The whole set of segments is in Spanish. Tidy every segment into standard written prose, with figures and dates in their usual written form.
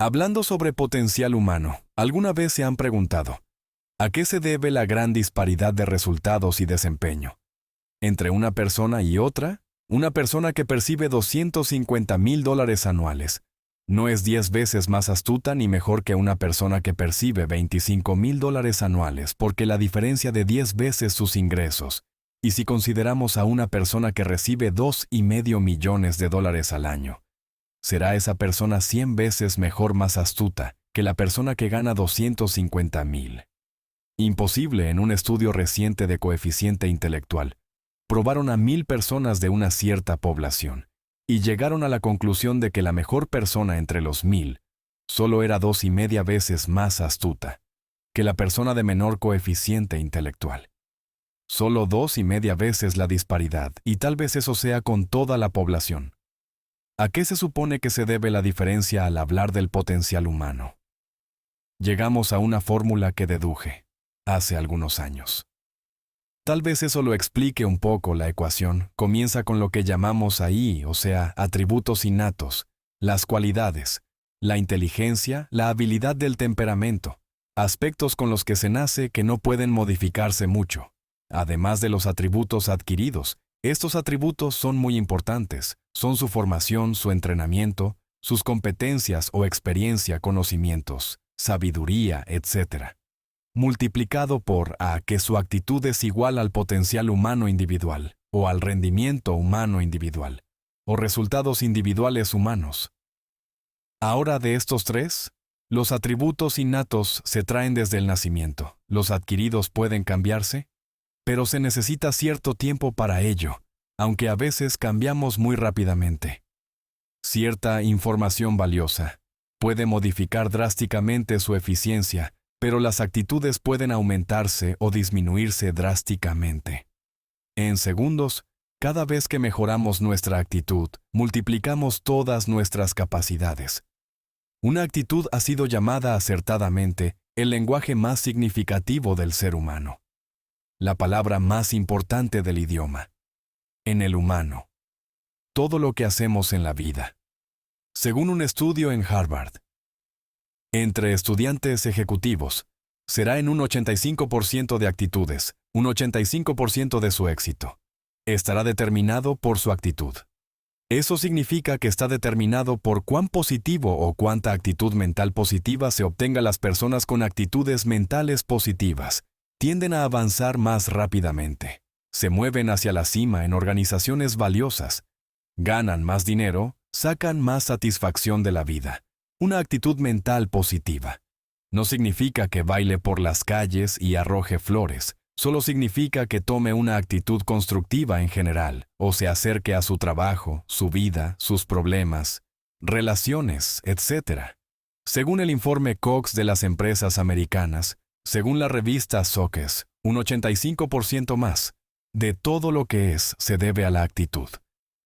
Hablando sobre potencial humano, ¿alguna vez se han preguntado a qué se debe la gran disparidad de resultados y desempeño entre una persona y otra? Una persona que percibe $250,000 anuales no es 10 veces más astuta ni mejor que una persona que percibe $25,000 anuales, porque la diferencia de 10 veces sus ingresos. Y si consideramos a una persona que recibe $2,5 millones al año, será esa persona 100 veces mejor, más astuta que la persona que gana 250,000. Imposible. En un estudio reciente de coeficiente intelectual, probaron a 1,000 personas de una cierta población y llegaron a la conclusión de que la mejor persona entre los 1,000 solo era 2,5 veces más astuta que la persona de menor coeficiente intelectual. Solo 2,5 veces la disparidad, y tal vez eso sea con toda la población. ¿A qué se supone que se debe la diferencia al hablar del potencial humano? Llegamos a una fórmula que deduje hace algunos años. Tal vez eso lo explique un poco. La ecuación comienza con lo que llamamos ahí, o sea, atributos innatos, las cualidades, la inteligencia, la habilidad del temperamento, aspectos con los que se nace que no pueden modificarse mucho. Además de los atributos adquiridos, estos atributos son muy importantes, son su formación, su entrenamiento, sus competencias o experiencia, conocimientos, sabiduría, etc. Multiplicado por A, que su actitud es igual al potencial humano individual, o al rendimiento humano individual, o resultados individuales humanos. Ahora, de estos tres, los atributos innatos se traen desde el nacimiento. Los adquiridos pueden cambiarse, pero se necesita cierto tiempo para ello, aunque a veces cambiamos muy rápidamente. Cierta información valiosa puede modificar drásticamente su eficiencia, pero las actitudes pueden aumentarse o disminuirse drásticamente. En segundos, cada vez que mejoramos nuestra actitud, multiplicamos todas nuestras capacidades. Una actitud ha sido llamada acertadamente el lenguaje más significativo del ser humano, la palabra más importante del idioma. En el humano, todo lo que hacemos en la vida. Según un estudio en Harvard, entre estudiantes ejecutivos, será en un 85% de actitudes, un 85% de su éxito. Estará determinado por su actitud. Eso significa que está determinado por cuán positivo o cuánta actitud mental positiva se obtenga. Las personas con actitudes mentales positivas tienden a avanzar más rápidamente. Se mueven hacia la cima en organizaciones valiosas. Ganan más dinero, sacan más satisfacción de la vida. Una actitud mental positiva no significa que baile por las calles y arroje flores, solo significa que tome una actitud constructiva en general, o se acerque a su trabajo, su vida, sus problemas, relaciones, etc. Según el informe Cox de las empresas americanas, según la revista Soques, un 85% más de todo lo que es se debe a la actitud.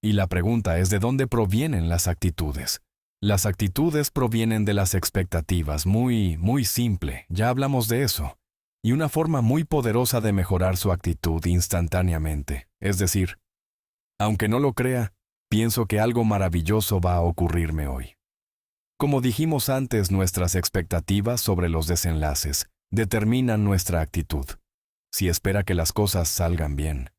Y la pregunta es, ¿de dónde provienen las actitudes? Las actitudes provienen de las expectativas. Muy simple, ya hablamos de eso. Y una forma muy poderosa de mejorar su actitud instantáneamente. Es decir, aunque no lo crea, pienso que algo maravilloso va a ocurrirme hoy. Como dijimos antes, nuestras expectativas sobre los desenlaces determinan nuestra actitud. Si espera que las cosas salgan bien,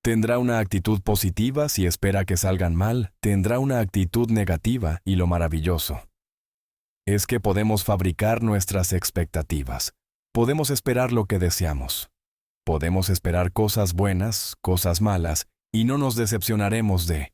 tendrá una actitud positiva. Si espera que salgan mal, tendrá una actitud negativa. Y lo maravilloso es que podemos fabricar nuestras expectativas. Podemos esperar lo que deseamos. Podemos esperar cosas buenas, cosas malas, y no nos decepcionaremos de.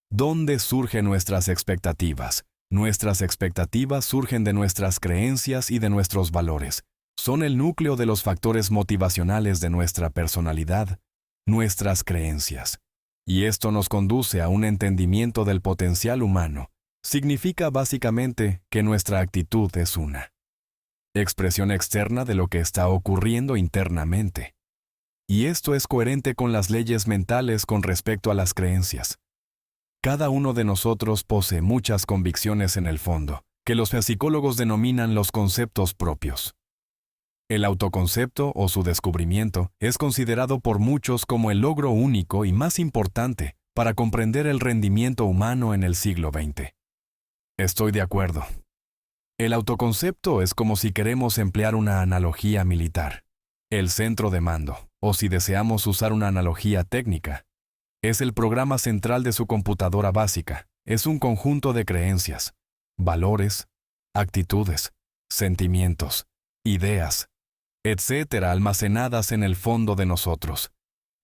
¿Dónde surgen nuestras expectativas? Nuestras expectativas surgen de nuestras creencias y de nuestros valores. Son el núcleo de los factores motivacionales de nuestra personalidad, nuestras creencias. Y esto nos conduce a un entendimiento del potencial humano. Significa básicamente que nuestra actitud es una expresión externa de lo que está ocurriendo internamente. Y esto es coherente con las leyes mentales con respecto a las creencias. Cada uno de nosotros posee muchas convicciones en el fondo, que los psicólogos denominan los conceptos propios. El autoconcepto o su descubrimiento es considerado por muchos como el logro único y más importante para comprender el rendimiento humano en el siglo XX. Estoy de acuerdo. El autoconcepto es como si queremos emplear una analogía militar. El centro de mando, o si deseamos usar una analogía técnica, es el programa central de su computadora básica. Es un conjunto de creencias, valores, actitudes, sentimientos, ideas, etcétera, almacenadas en el fondo de nosotros,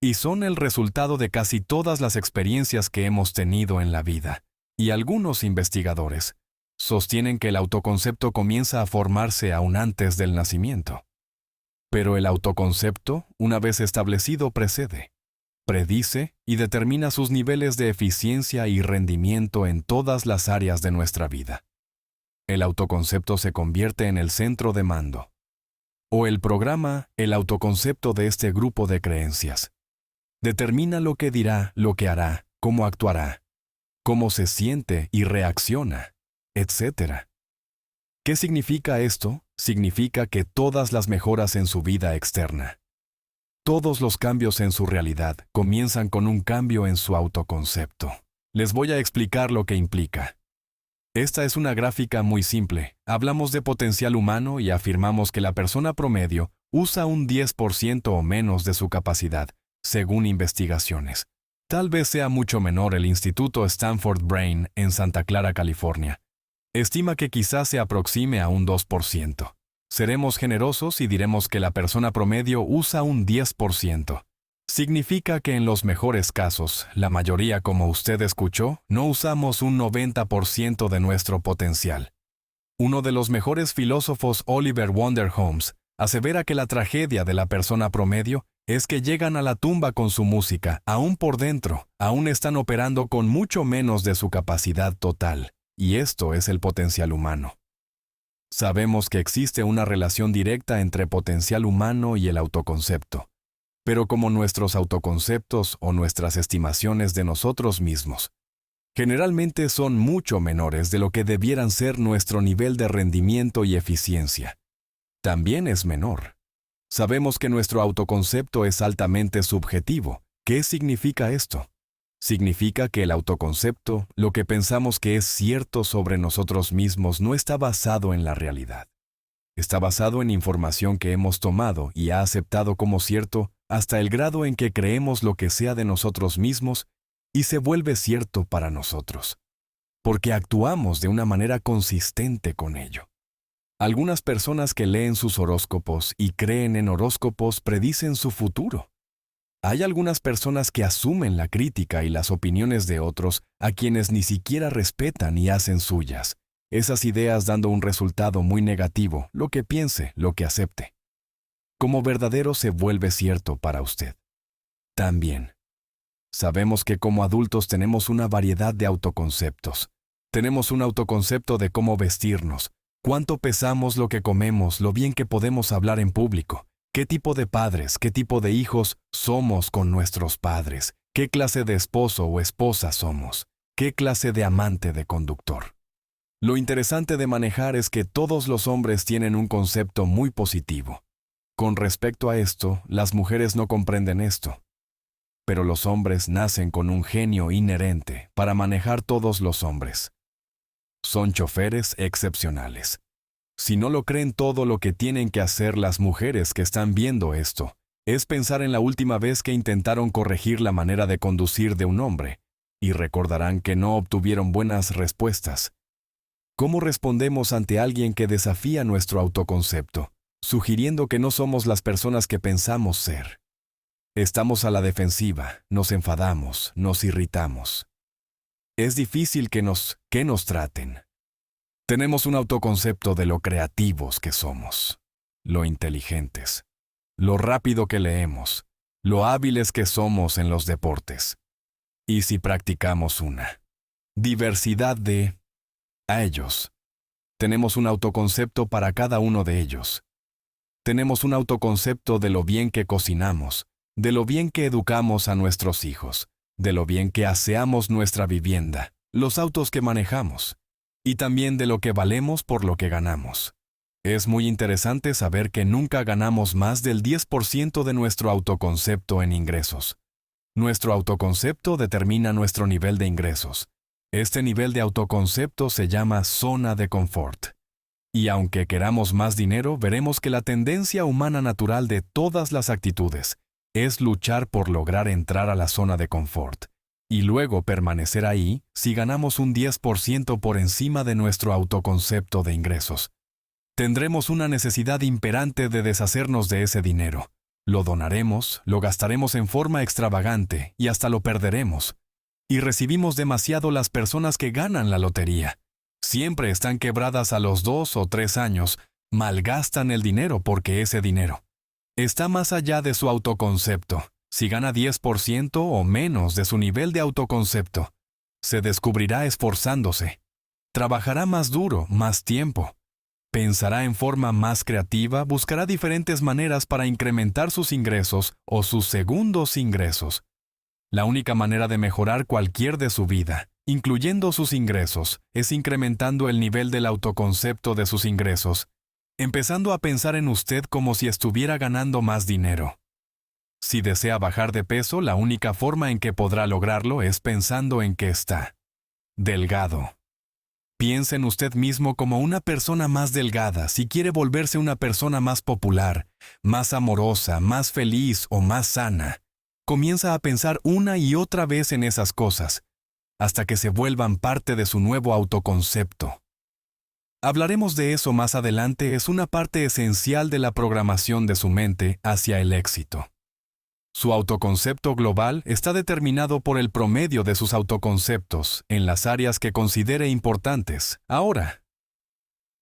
y son el resultado de casi todas las experiencias que hemos tenido en la vida. Y algunos investigadores sostienen que el autoconcepto comienza a formarse aún antes del nacimiento. Pero el autoconcepto, una vez establecido, precede, predice y determina sus niveles de eficiencia y rendimiento en todas las áreas de nuestra vida. El autoconcepto se convierte en el centro de mando, o el programa, el autoconcepto de este grupo de creencias. Determina lo que dirá, lo que hará, cómo actuará, cómo se siente y reacciona, etc. ¿Qué significa esto? Significa que todas las mejoras en su vida externa, todos los cambios en su realidad comienzan con un cambio en su autoconcepto. Les voy a explicar lo que implica. Esta es una gráfica muy simple. Hablamos de potencial humano y afirmamos que la persona promedio usa un 10% o menos de su capacidad, según investigaciones. Tal vez sea mucho menor. El Instituto Stanford Brain en Santa Clara, California estima que quizás se aproxime a un 2%. Seremos generosos y diremos que la persona promedio usa un 10%. Significa que en los mejores casos, la mayoría, como usted escuchó, no usamos un 90% de nuestro potencial. Uno de los mejores filósofos, Oliver Wendell Holmes, asevera que la tragedia de la persona promedio es que llegan a la tumba con su música, aún por dentro, aún están operando con mucho menos de su capacidad total, y esto es el potencial humano. Sabemos que existe una relación directa entre potencial humano y el autoconcepto, pero como nuestros autoconceptos o nuestras estimaciones de nosotros mismos generalmente son mucho menores de lo que debieran ser, nuestro nivel de rendimiento y eficiencia también es menor. Sabemos que nuestro autoconcepto es altamente subjetivo. ¿Qué significa esto? Significa que el autoconcepto, lo que pensamos que es cierto sobre nosotros mismos, no está basado en la realidad. Está basado en información que hemos tomado y ha aceptado como cierto hasta el grado en que creemos lo que sea de nosotros mismos y se vuelve cierto para nosotros, porque actuamos de una manera consistente con ello. Algunas personas que leen sus horóscopos y creen en horóscopos predicen su futuro. Hay algunas personas que asumen la crítica y las opiniones de otros a quienes ni siquiera respetan y hacen suyas. Esas ideas dando un resultado muy negativo, lo que piense, lo que acepte. Como verdadero se vuelve cierto para usted. También, sabemos que como adultos tenemos una variedad de autoconceptos. Tenemos un autoconcepto de cómo vestirnos, cuánto pesamos, lo que comemos, lo bien que podemos hablar en público, qué tipo de padres, qué tipo de hijos somos con nuestros padres, qué clase de esposo o esposa somos, qué clase de amante de conductor. Lo interesante de manejar es que todos los hombres tienen un concepto muy positivo. Con respecto a esto, las mujeres no comprenden esto. Pero los hombres nacen con un genio inherente para manejar todos los hombres. Son choferes excepcionales. Si no lo creen, todo lo que tienen que hacer las mujeres que están viendo esto es pensar en la última vez que intentaron corregir la manera de conducir de un hombre, y recordarán que no obtuvieron buenas respuestas. ¿Cómo respondemos ante alguien que desafía nuestro autoconcepto, sugiriendo que no somos las personas que pensamos ser? Estamos a la defensiva, nos enfadamos, nos irritamos. Es difícil que nos traten. Tenemos un autoconcepto de lo creativos que somos, lo inteligentes, lo rápido que leemos, lo hábiles que somos en los deportes. Y si practicamos una diversidad a ellos. Tenemos un autoconcepto para cada uno de ellos. Tenemos un autoconcepto de lo bien que cocinamos, de lo bien que educamos a nuestros hijos, de lo bien que aseamos nuestra vivienda, los autos que manejamos, y también de lo que valemos por lo que ganamos. Es muy interesante saber que nunca ganamos más del 10% de nuestro autoconcepto en ingresos. Nuestro autoconcepto determina nuestro nivel de ingresos. Este nivel de autoconcepto se llama zona de confort. Y aunque queramos más dinero, veremos que la tendencia humana natural de todas las actitudes es luchar por lograr entrar a la zona de confort y luego permanecer ahí si ganamos un 10% por encima de nuestro autoconcepto de ingresos. Tendremos una necesidad imperante de deshacernos de ese dinero. Lo donaremos, lo gastaremos en forma extravagante y hasta lo perderemos. Y recibimos demasiado las personas que ganan la lotería. Siempre están quebradas a los 2 o 3 años, malgastan el dinero porque ese dinero está más allá de su autoconcepto. Si gana 10% o menos de su nivel de autoconcepto, se descubrirá esforzándose. Trabajará más duro, más tiempo. Pensará en forma más creativa, buscará diferentes maneras para incrementar sus ingresos o sus segundos ingresos. La única manera de mejorar cualquier de su vida, incluyendo sus ingresos, es incrementando el nivel del autoconcepto de sus ingresos, empezando a pensar en usted como si estuviera ganando más dinero. Si desea bajar de peso, la única forma en que podrá lograrlo es pensando en que está delgado. Piense en usted mismo como una persona más delgada si quiere volverse una persona más popular, más amorosa, más feliz o más sana. Comienza a pensar una y otra vez en esas cosas, hasta que se vuelvan parte de su nuevo autoconcepto. Hablaremos de eso más adelante, es una parte esencial de la programación de su mente hacia el éxito. Su autoconcepto global está determinado por el promedio de sus autoconceptos en las áreas que considere importantes. Ahora,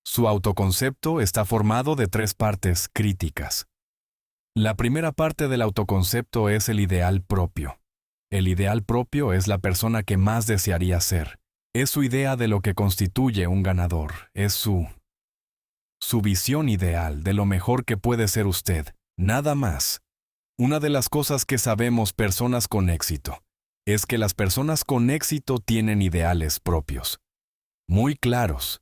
su autoconcepto está formado de 3 partes críticas. La primera parte del autoconcepto es el ideal propio. El ideal propio es la persona que más desearía ser. Es su idea de lo que constituye un ganador. Es su visión ideal de lo mejor que puede ser usted. Nada más. Una de las cosas que sabemos personas con éxito es que las personas con éxito tienen ideales propios, muy claros.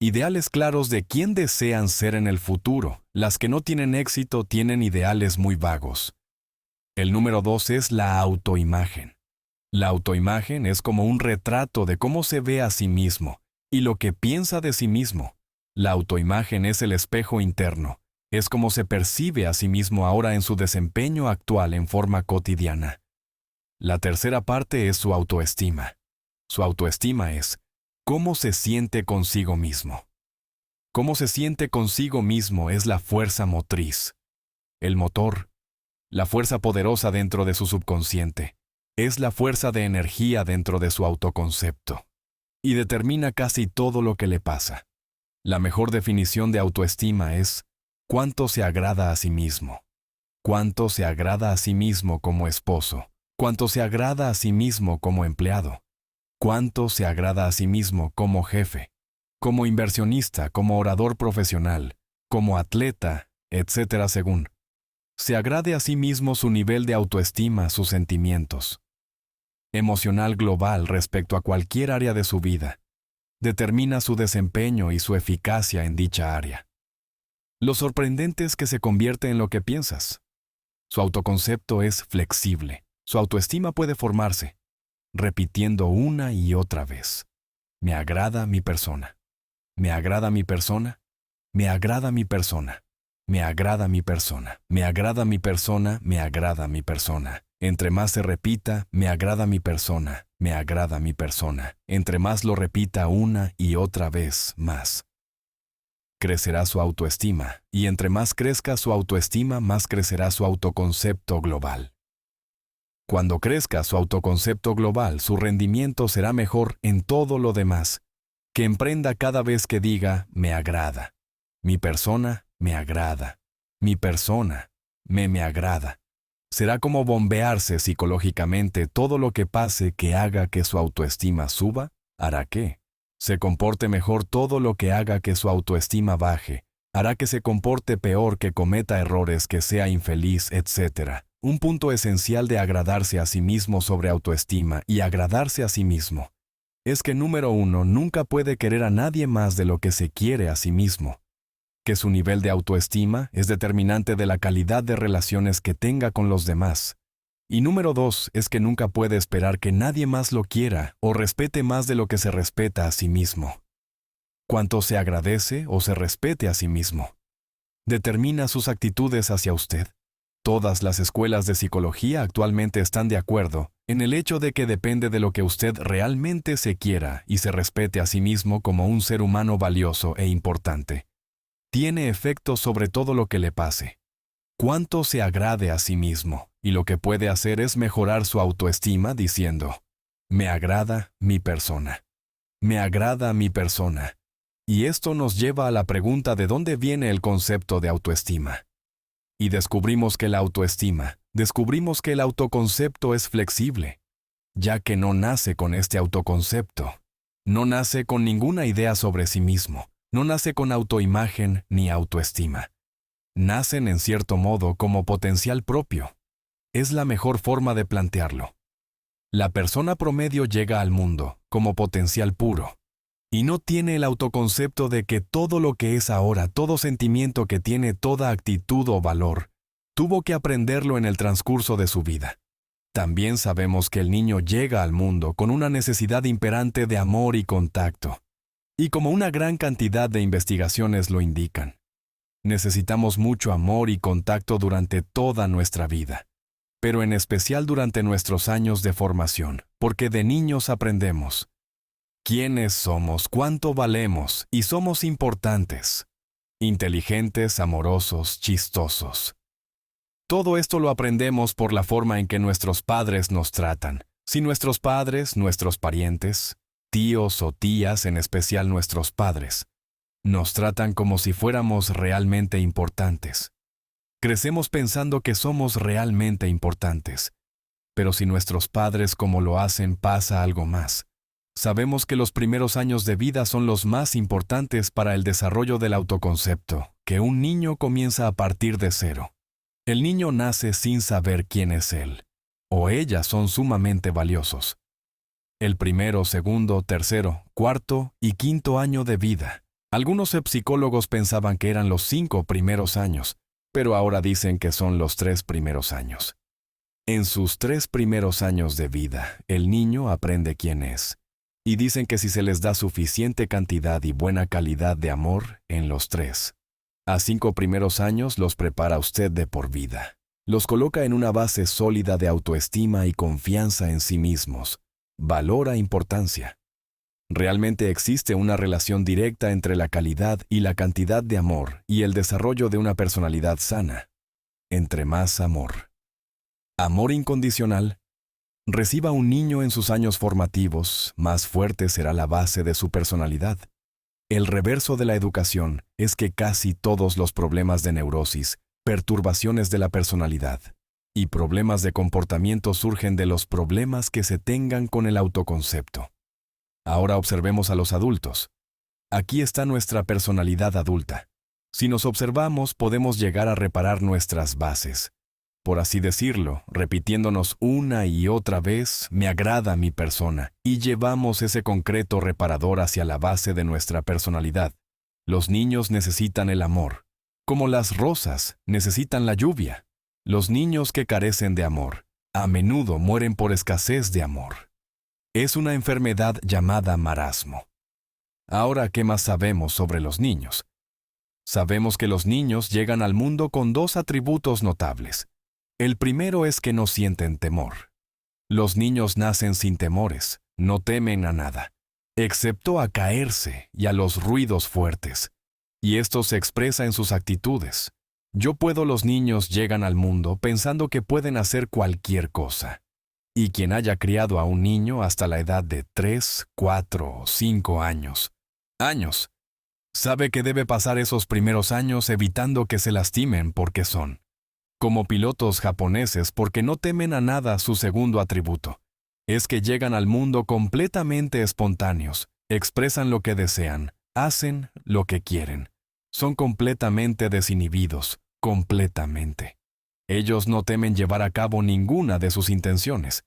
Ideales claros de quién desean ser en el futuro. Las que no tienen éxito tienen ideales muy vagos. El número 2 es la autoimagen. La autoimagen es como un retrato de cómo se ve a sí mismo y lo que piensa de sí mismo. La autoimagen es el espejo interno. Es como se percibe a sí mismo ahora en su desempeño actual en forma cotidiana. La tercera parte es su autoestima. Su autoestima es cómo se siente consigo mismo. Cómo se siente consigo mismo es la fuerza motriz. El motor, la fuerza poderosa dentro de su subconsciente, es la fuerza de energía dentro de su autoconcepto. Y determina casi todo lo que le pasa. La mejor definición de autoestima es cuánto se agrada a sí mismo. Cuánto se agrada a sí mismo como esposo. Cuánto se agrada a sí mismo como empleado. Cuánto se agrada a sí mismo como jefe, como inversionista, como orador profesional, como atleta, etc. Según se agrade a sí mismo su nivel de autoestima, sus sentimientos. Emocional global respecto a cualquier área de su vida. Determina su desempeño y su eficacia en dicha área. Lo sorprendente es que se convierte en lo que piensas. Su autoconcepto es flexible. Su autoestima puede formarse, repitiendo una y otra vez. Me agrada mi persona. Me agrada mi persona. Me agrada mi persona. Me agrada mi persona. Me agrada mi persona. Me agrada mi persona. Entre más se repita, me agrada mi persona. Me agrada mi persona. Entre más lo repita una y otra vez más, crecerá su autoestima, y entre más crezca su autoestima, más crecerá su autoconcepto global. Cuando crezca su autoconcepto global, su rendimiento será mejor en todo lo demás, que emprenda cada vez que diga, me agrada. Mi persona me agrada. Mi persona me agrada. Será como bombearse psicológicamente todo lo que pase que haga que su autoestima suba, hará que se comporte mejor todo lo que haga que su autoestima baje, hará que se comporte peor, que cometa errores, que sea infeliz, etc. Un punto esencial de agradarse a sí mismo sobre autoestima y agradarse a sí mismo es que número 1 nunca puede querer a nadie más de lo que se quiere a sí mismo, que su nivel de autoestima es determinante de la calidad de relaciones que tenga con los demás. Y número 2 es que nunca puede esperar que nadie más lo quiera o respete más de lo que se respeta a sí mismo. cuánto se agradece o se respete a sí mismo. Determina sus actitudes hacia usted. Todas las escuelas de psicología actualmente están de acuerdo en el hecho de que depende de lo que usted realmente se quiera y se respete a sí mismo como un ser humano valioso e importante. Tiene efecto sobre todo lo que le pase. Cuánto se agrade a sí mismo, y lo que puede hacer es mejorar su autoestima diciendo, me agrada mi persona. Me agrada mi persona. Y esto nos lleva a la pregunta de dónde viene el concepto de autoestima. Y descubrimos que el autoconcepto es flexible, ya que no nace con este autoconcepto. No nace con ninguna idea sobre sí mismo, no nace con autoimagen ni autoestima. Nacen en cierto modo como potencial propio. Es la mejor forma de plantearlo. La persona promedio llega al mundo como potencial puro, y no tiene el autoconcepto de que todo lo que es ahora, todo sentimiento que tiene, toda actitud o valor, tuvo que aprenderlo en el transcurso de su vida. También sabemos que el niño llega al mundo con una necesidad imperante de amor y contacto, y como una gran cantidad de investigaciones lo indican, necesitamos mucho amor y contacto durante toda nuestra vida, pero en especial durante nuestros años de formación, porque de niños aprendemos quiénes somos, cuánto valemos y somos importantes, inteligentes, amorosos, chistosos. Todo esto lo aprendemos por la forma en que nuestros padres nos tratan. Si nuestros padres, nuestros parientes, tíos o tías, en especial nuestros padres, nos tratan como si fuéramos realmente importantes. Crecemos pensando que somos realmente importantes. Pero si nuestros padres como lo hacen, pasa algo más. Sabemos que los primeros años de vida son los más importantes para el desarrollo del autoconcepto, que un niño comienza a partir de cero. El niño nace sin saber quién es él, o ella son sumamente valiosos. El primero, segundo, tercero, cuarto y quinto año de vida. Algunos psicólogos pensaban que eran los 5 primeros años, pero ahora dicen que son los 3 primeros años. En sus 3 primeros años de vida, el niño aprende quién es. Y dicen que si se les da suficiente cantidad y buena calidad de amor en los 3 a 5 primeros años, los prepara usted de por vida. Los coloca en una base sólida de autoestima y confianza en sí mismos. Valora importancia. Realmente existe una relación directa entre la calidad y la cantidad de amor y el desarrollo de una personalidad sana. Entre más amor. Amor incondicional. Reciba un niño en sus años formativos, más fuerte será la base de su personalidad. El reverso de la educación es que casi todos los problemas de neurosis, perturbaciones de la personalidad y problemas de comportamiento surgen de los problemas que se tengan con el autoconcepto. Ahora observemos a los adultos. Aquí está nuestra personalidad adulta. Si nos observamos, podemos llegar a reparar nuestras bases. Por así decirlo, repitiéndonos una y otra vez, me agrada mi persona, y llevamos ese concreto reparador hacia la base de nuestra personalidad. Los niños necesitan el amor, como las rosas necesitan la lluvia. Los niños que carecen de amor, a menudo mueren por escasez de amor. Es una enfermedad llamada marasmo. Ahora, ¿qué más sabemos sobre los niños? Sabemos que los niños llegan al mundo con 2 atributos notables. El primero es que no sienten temor. Los niños nacen sin temores, no temen a nada, excepto a caerse y a los ruidos fuertes. Y esto se expresa en sus actitudes. Los niños llegan al mundo pensando que pueden hacer cualquier cosa. Y quien haya criado a un niño hasta la edad de 3, 4 o 5 años, sabe que debe pasar esos primeros años evitando que se lastimen porque son como pilotos japoneses porque no temen a nada. Su segundo atributo es que llegan al mundo completamente espontáneos, expresan lo que desean, hacen lo que quieren. Son completamente desinhibidos, completamente. Ellos no temen llevar a cabo ninguna de sus intenciones.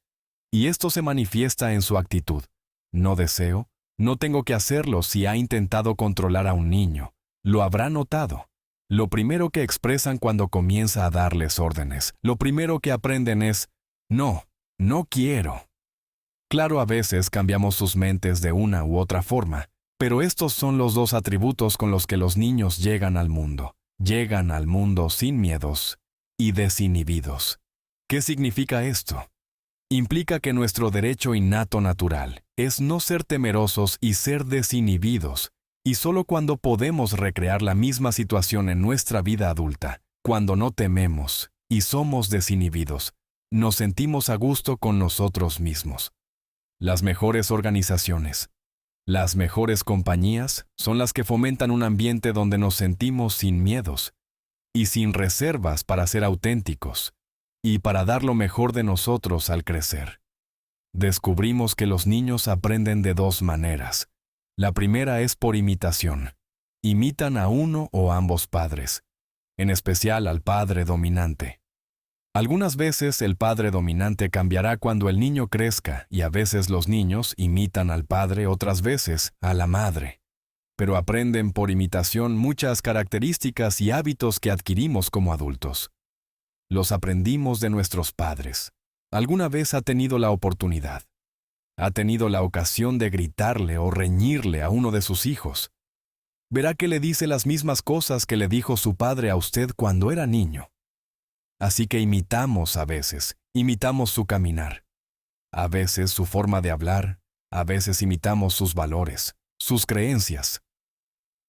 Y esto se manifiesta en su actitud. No deseo, no tengo que hacerlo. Si ha intentado controlar a un niño, lo habrá notado. Lo primero que expresan cuando comienza a darles órdenes, lo primero que aprenden es, no quiero. Claro, a veces cambiamos sus mentes de una u otra forma, Pero estos son los dos atributos con los que los niños llegan al mundo. Llegan al mundo sin miedos y desinhibidos. ¿Qué significa esto? Implica que nuestro derecho innato natural es no ser temerosos y ser desinhibidos, y solo cuando podemos recrear la misma situación en nuestra vida adulta, cuando no tememos y somos desinhibidos, nos sentimos a gusto con nosotros mismos. Las mejores organizaciones, las mejores compañías son las que fomentan un ambiente donde nos sentimos sin miedos y sin reservas para ser auténticos y para dar lo mejor de nosotros al crecer. Descubrimos que los niños aprenden de dos maneras. La primera es por imitación. Imitan a uno o ambos padres, en especial al padre dominante. Algunas veces el padre dominante cambiará cuando el niño crezca y a veces los niños imitan al padre, otras veces a la madre. Pero aprenden por imitación muchas características y hábitos que adquirimos como adultos. Los aprendimos de nuestros padres. ¿Alguna vez ha tenido la oportunidad? ¿Ha tenido la ocasión de gritarle o reñirle a uno de sus hijos? Verá que le dice las mismas cosas que le dijo su padre a usted cuando era niño. Así que imitamos a veces, imitamos su caminar. A veces su forma de hablar, a veces imitamos sus valores, sus creencias,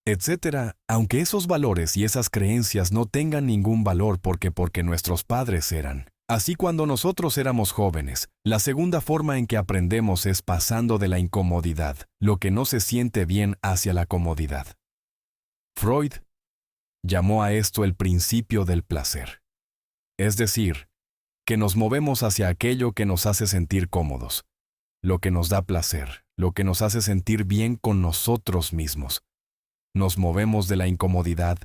etcétera, aunque esos valores y esas creencias no tengan ningún valor porque nuestros padres eran. Así cuando nosotros éramos jóvenes, la segunda forma en que aprendemos es pasando de la incomodidad, lo que no se siente bien, hacia la comodidad. Freud llamó a esto el principio del placer. Es decir, que nos movemos hacia aquello que nos hace sentir cómodos, lo que nos da placer, lo que nos hace sentir bien con nosotros mismos. Nos movemos de la incomodidad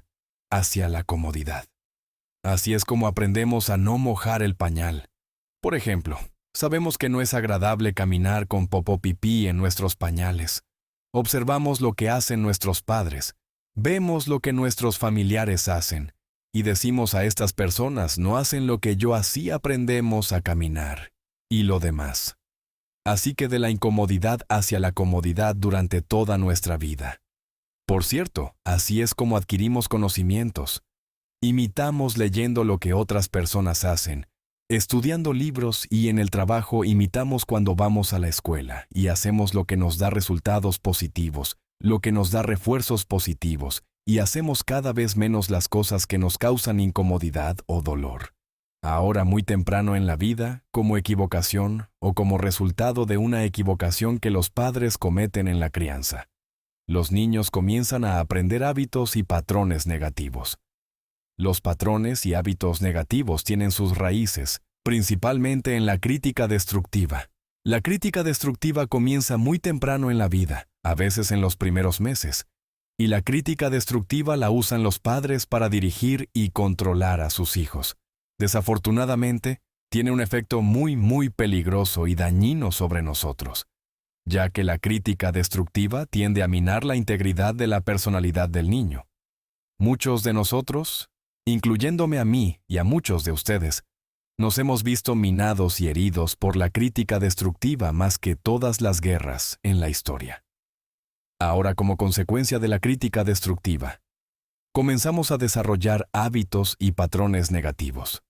hacia la comodidad. Así es como aprendemos a no mojar el pañal. Por ejemplo, sabemos que no es agradable caminar con popó pipí en nuestros pañales. Observamos lo que hacen nuestros padres, vemos lo que nuestros familiares hacen, y decimos a estas personas, no hacen lo que yo, así aprendemos a caminar, y lo demás. Así que de la incomodidad hacia la comodidad durante toda nuestra vida. Por cierto, así es como adquirimos conocimientos. Imitamos leyendo lo que otras personas hacen, estudiando libros, y en el trabajo imitamos cuando vamos a la escuela y hacemos lo que nos da resultados positivos, lo que nos da refuerzos positivos, y hacemos cada vez menos las cosas que nos causan incomodidad o dolor. Ahora muy temprano en la vida, como equivocación o como resultado de una equivocación que los padres cometen en la crianza. Los niños comienzan a aprender hábitos y patrones negativos. Los patrones y hábitos negativos tienen sus raíces, principalmente en la crítica destructiva. La crítica destructiva comienza muy temprano en la vida, a veces en los primeros meses, y la crítica destructiva la usan los padres para dirigir y controlar a sus hijos. Desafortunadamente, tiene un efecto muy peligroso y dañino sobre nosotros, ya que la crítica destructiva tiende a minar la integridad de la personalidad del niño. Muchos de nosotros, incluyéndome a mí y a muchos de ustedes, nos hemos visto minados y heridos por la crítica destructiva más que todas las guerras en la historia. Ahora, como consecuencia de la crítica destructiva, comenzamos a desarrollar hábitos y patrones negativos.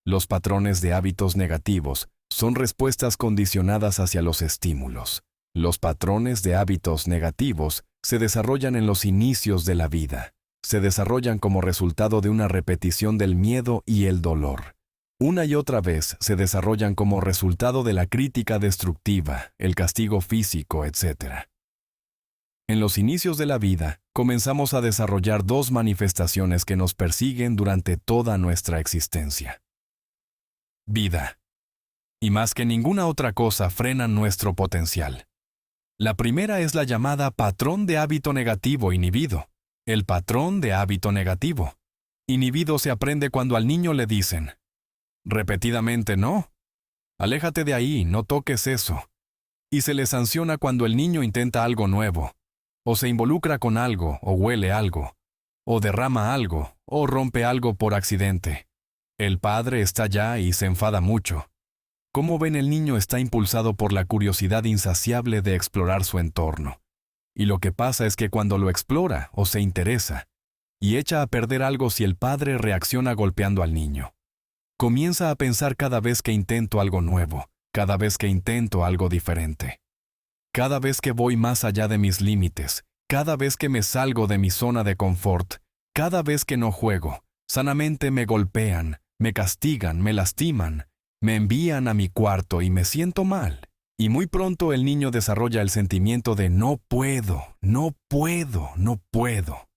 Los patrones de hábitos negativos son respuestas condicionadas hacia los estímulos. Los patrones de hábitos negativos se desarrollan en los inicios de la vida. Se desarrollan como resultado de una repetición del miedo y el dolor. Una y otra vez se desarrollan como resultado de la crítica destructiva, el castigo físico, etc. En los inicios de la vida, comenzamos a desarrollar dos manifestaciones que nos persiguen durante toda nuestra existencia. Vida. Y más que ninguna otra cosa frenan nuestro potencial. La primera es la llamada patrón de hábito negativo inhibido. El patrón de hábito negativo inhibido se aprende cuando al niño le dicen, repetidamente no, aléjate de ahí, no toques eso. Y se le sanciona cuando el niño intenta algo nuevo, o se involucra con algo, o huele algo, o derrama algo, o rompe algo por accidente. El padre está allá y se enfada mucho. Como ven, el niño está impulsado por la curiosidad insaciable de explorar su entorno. Y lo que pasa es que cuando lo explora o se interesa, y echa a perder algo si el padre reacciona golpeando al niño. Comienza a pensar cada vez que intento algo nuevo, cada vez que intento algo diferente. Cada vez que voy más allá de mis límites, cada vez que me salgo de mi zona de confort, cada vez que no juego, sanamente me golpean, me castigan, me lastiman, me envían a mi cuarto y me siento mal. Y muy pronto el niño desarrolla el sentimiento de no puedo, no puedo, no puedo.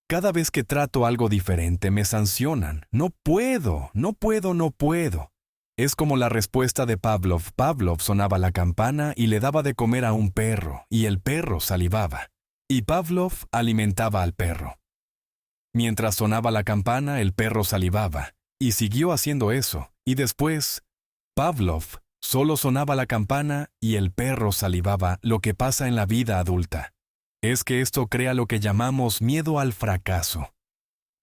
Cada vez que trato algo diferente me sancionan. No puedo, no puedo, no puedo. Es como la respuesta de Pavlov. Pavlov sonaba la campana y le daba de comer a un perro, y el perro salivaba. Y Pavlov alimentaba al perro. Mientras sonaba la campana, el perro salivaba, y siguió haciendo eso. Y después, Pavlov solo sonaba la campana y el perro salivaba, lo que pasa en la vida adulta. Es que esto crea lo que llamamos miedo al fracaso.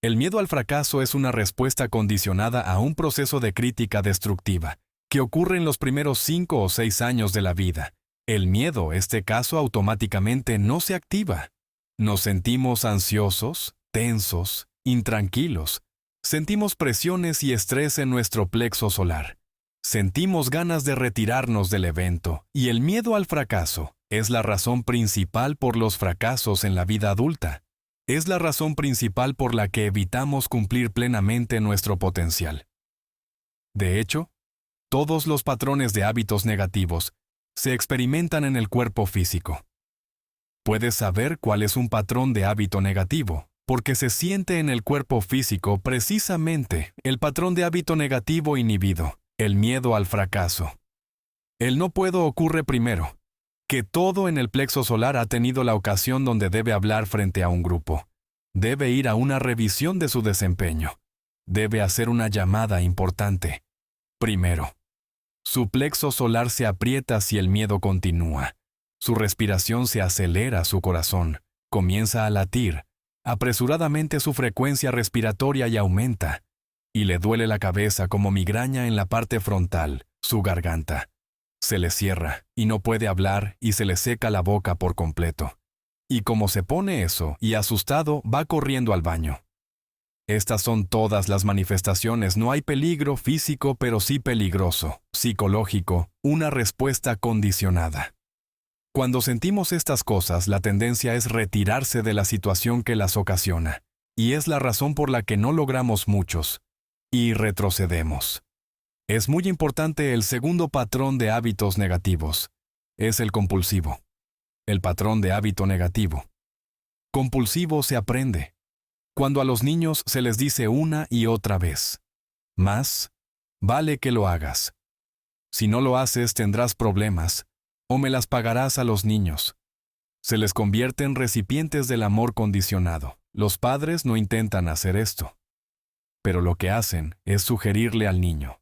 El miedo al fracaso es una respuesta condicionada a un proceso de crítica destructiva, que ocurre en los primeros 5 o 6 años de la vida. El miedo, este caso, automáticamente no se activa. Nos sentimos ansiosos, tensos, intranquilos. Sentimos presiones y estrés en nuestro plexo solar. Sentimos ganas de retirarnos del evento, y el miedo al fracaso es la razón principal por los fracasos en la vida adulta. Es la razón principal por la que evitamos cumplir plenamente nuestro potencial. De hecho, todos los patrones de hábitos negativos se experimentan en el cuerpo físico. Puedes saber cuál es un patrón de hábito negativo, porque se siente en el cuerpo físico precisamente el patrón de hábito negativo inhibido, el miedo al fracaso. El no puedo ocurre primero, que todo en el plexo solar ha tenido la ocasión donde debe hablar frente a un grupo. Debe ir a una revisión de su desempeño. Debe hacer una llamada importante. Primero, su plexo solar se aprieta si el miedo continúa. Su respiración se acelera, su corazón comienza a latir. Apresuradamente su frecuencia respiratoria y aumenta. Y le duele la cabeza como migraña en la parte frontal, su garganta. Se le cierra, y no puede hablar, y se le seca la boca por completo. Y como se pone eso, y asustado, va corriendo al baño. Estas son todas las manifestaciones. No hay peligro físico, pero sí peligroso, psicológico, una respuesta condicionada. Cuando sentimos estas cosas, la tendencia es retirarse de la situación que las ocasiona, y es la razón por la que no logramos muchos, y retrocedemos. Es muy importante el segundo patrón de hábitos negativos. Es el compulsivo. El patrón de hábito negativo. Compulsivo se aprende. Cuando a los niños se les dice una y otra vez, más vale que lo hagas. Si no lo haces tendrás problemas, o me las pagarás a los niños. Se les convierte en recipientes del amor condicionado. Los padres no intentan hacer esto, pero lo que hacen es sugerirle al niño: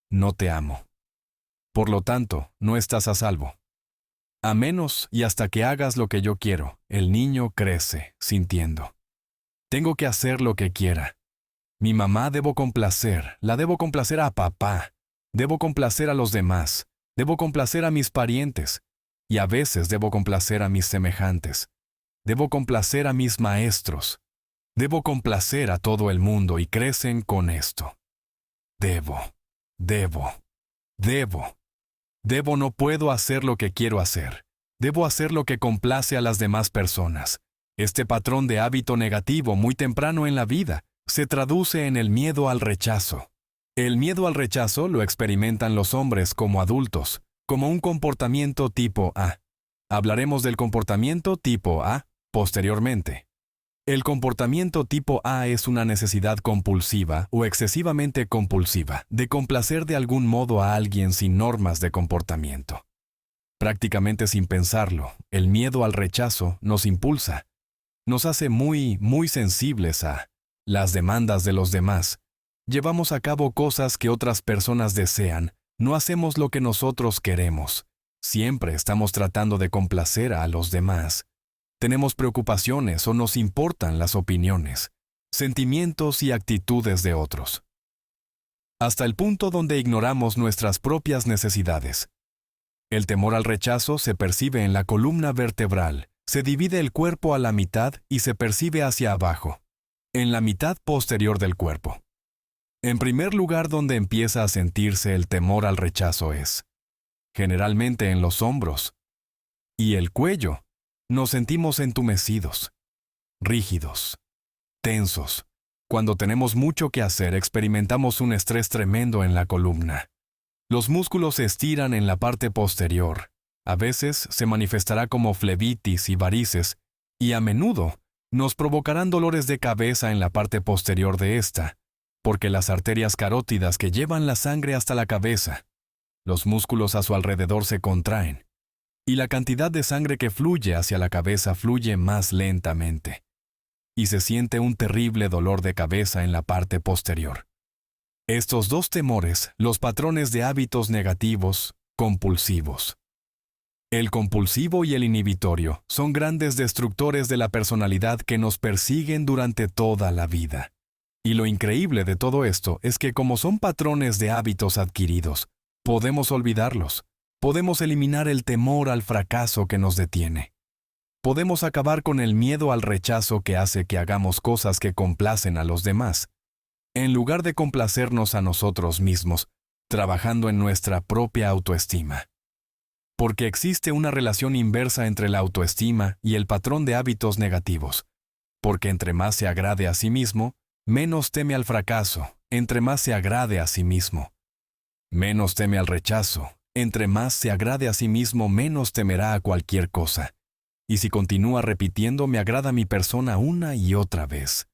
no te amo. Por lo tanto, no estás a salvo. A menos y hasta que hagas lo que yo quiero, el niño crece, sintiendo: tengo que hacer lo que quiera. Mi mamá debo complacer, la debo complacer a papá, debo complacer a los demás, debo complacer a mis parientes, y a veces debo complacer a mis semejantes. Debo complacer a mis maestros. Debo complacer a todo el mundo y crecen con esto. Debo. No puedo hacer lo que quiero hacer. Debo hacer lo que complace a las demás personas. Este patrón de hábito negativo muy temprano en la vida se traduce en el miedo al rechazo. El miedo al rechazo lo experimentan los hombres como adultos, como un comportamiento tipo A. Hablaremos del comportamiento tipo A posteriormente. El comportamiento tipo A es una necesidad compulsiva o excesivamente compulsiva de complacer de algún modo a alguien sin normas de comportamiento. Prácticamente sin pensarlo, el miedo al rechazo nos impulsa. Nos hace muy sensibles a las demandas de los demás. Llevamos a cabo cosas que otras personas desean. No hacemos lo que nosotros queremos. Siempre estamos tratando de complacer a los demás. Tenemos preocupaciones o nos importan las opiniones, sentimientos y actitudes de otros. Hasta el punto donde ignoramos nuestras propias necesidades. El temor al rechazo se percibe en la columna vertebral, Se divide el cuerpo a la mitad y se percibe hacia abajo, en la mitad posterior del cuerpo. En primer lugar, donde empieza a sentirse el temor al rechazo es, generalmente en los hombros y el cuello. Nos sentimos entumecidos, rígidos, tensos. Cuando tenemos mucho que hacer, experimentamos un estrés tremendo en la columna. Los músculos se estiran en la parte posterior. A veces se manifestará como flebitis y varices, y a menudo nos provocarán dolores de cabeza en la parte posterior de esta, porque las arterias carótidas que llevan la sangre hasta la cabeza, los músculos a su alrededor se contraen, y la cantidad de sangre que fluye hacia la cabeza fluye más lentamente, y se siente un terrible dolor de cabeza en la parte posterior. Estos dos temores, los patrones de hábitos negativos, compulsivos. El compulsivo y el inhibitorio son grandes destructores de la personalidad que nos persiguen durante toda la vida. Y lo increíble de todo esto es que como son patrones de hábitos adquiridos, podemos olvidarlos. Podemos eliminar el temor al fracaso que nos detiene. Podemos acabar con el miedo al rechazo que hace que hagamos cosas que complacen a los demás, en lugar de complacernos a nosotros mismos, trabajando en nuestra propia autoestima. Porque existe una relación inversa entre la autoestima y el patrón de hábitos negativos. Porque entre más se agrade a sí mismo, menos teme al fracaso, entre más se agrade a sí mismo. Menos teme al rechazo, entre más se agrade a sí mismo, menos temerá a cualquier cosa. Y si continúa repitiendo, me agrada mi persona una y otra vez.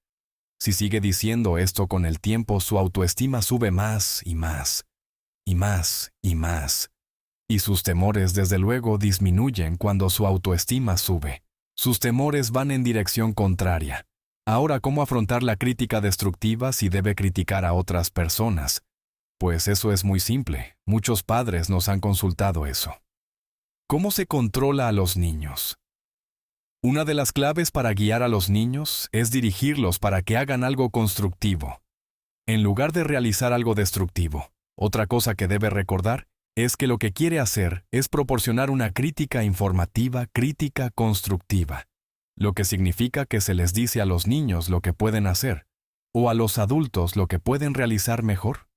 Si sigue diciendo esto con el tiempo, su autoestima sube más y más, y más y más. Y sus temores, desde luego, disminuyen cuando su autoestima sube. Sus temores van en dirección contraria. Ahora, ¿cómo afrontar la crítica destructiva si debe criticar a otras personas? Pues eso es muy simple. Muchos padres nos han consultado eso. ¿Cómo se controla a los niños? Una de las claves para guiar a los niños es dirigirlos para que hagan algo constructivo, en lugar de realizar algo destructivo. Otra cosa que debe recordar es que lo que quiere hacer es proporcionar una crítica informativa, crítica constructiva, lo que significa que se les dice a los niños lo que pueden hacer, o a los adultos lo que pueden realizar mejor.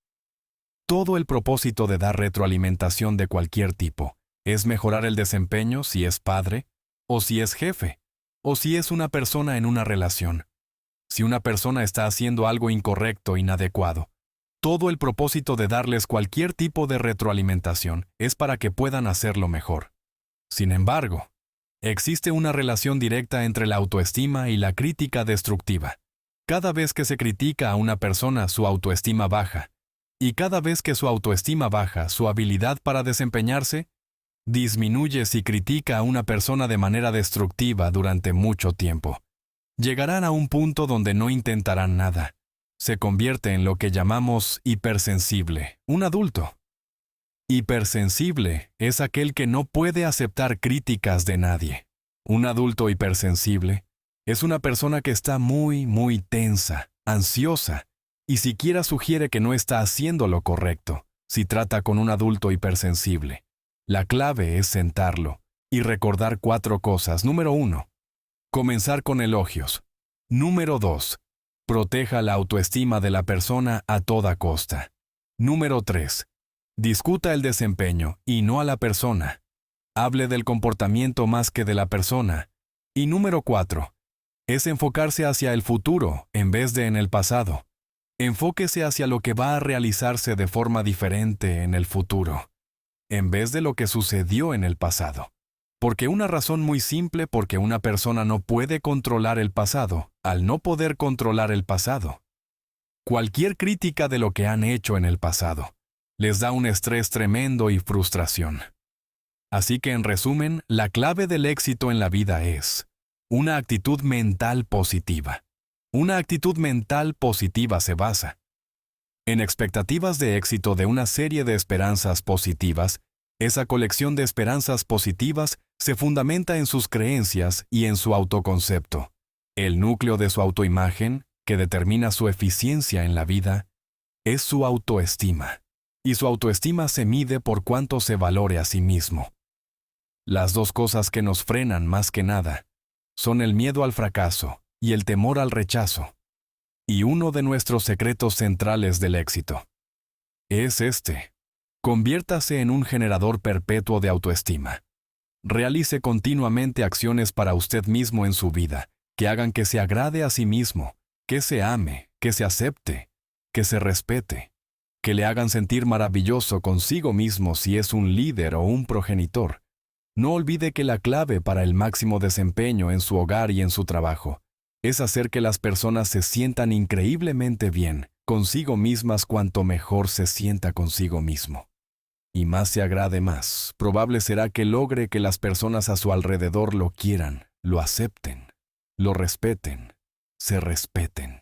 Todo el propósito de dar retroalimentación de cualquier tipo es mejorar el desempeño si es padre, o si es jefe, o si es una persona en una relación. Si una persona está haciendo algo incorrecto, inadecuado, todo el propósito de darles cualquier tipo de retroalimentación es para que puedan hacerlo mejor. Sin embargo, existe una relación directa entre la autoestima y la crítica destructiva. Cada vez que se critica a una persona, su autoestima baja. Y cada vez que su autoestima baja, su habilidad para desempeñarse disminuye si critica a una persona de manera destructiva durante mucho tiempo. Llegarán a un punto donde no intentarán nada. Se convierte en lo que llamamos hipersensible, un adulto. Hipersensible es aquel que no puede aceptar críticas de nadie. Un adulto hipersensible es una persona que está muy tensa, ansiosa, y siquiera sugiere que no está haciendo lo correcto si trata con un adulto hipersensible. La clave es sentarlo y recordar 4 cosas. Número 1. Comenzar con elogios. Número 2. Proteja la autoestima de la persona a toda costa. Número 3. Discuta el desempeño y no a la persona. Hable del comportamiento más que de la persona. Y número 4. Es enfocarse hacia el futuro en vez de en el pasado. Enfóquese hacia lo que va a realizarse de forma diferente en el futuro, en vez de lo que sucedió en el pasado. Porque una razón muy simple, porque una persona no puede controlar el pasado, al no poder controlar el pasado. Cualquier crítica de lo que han hecho en el pasado les da un estrés tremendo y frustración. Así que, en resumen, la clave del éxito en la vida es una actitud mental positiva. Una actitud mental positiva se basa en expectativas de éxito de una serie de esperanzas positivas. Esa colección de esperanzas positivas se fundamenta en sus creencias y en su autoconcepto. El núcleo de su autoimagen, que determina su eficiencia en la vida, es su autoestima. Y su autoestima se mide por cuánto se valore a sí mismo. Las dos cosas que nos frenan más que nada son el miedo al fracaso y el temor al rechazo. Y uno de nuestros secretos centrales del éxito es este: conviértase en un generador perpetuo de autoestima. Realice continuamente acciones para usted mismo en su vida, que hagan que se agrade a sí mismo, que se ame, que se acepte, que se respete, que le hagan sentir maravilloso consigo mismo si es un líder o un progenitor. No olvide que la clave para el máximo desempeño en su hogar y en su trabajo es hacer que las personas se sientan increíblemente bien consigo mismas cuanto mejor se sienta consigo mismo. Y más se agrade más, probable será que logre que las personas a su alrededor lo quieran, lo acepten, lo respeten, se respeten.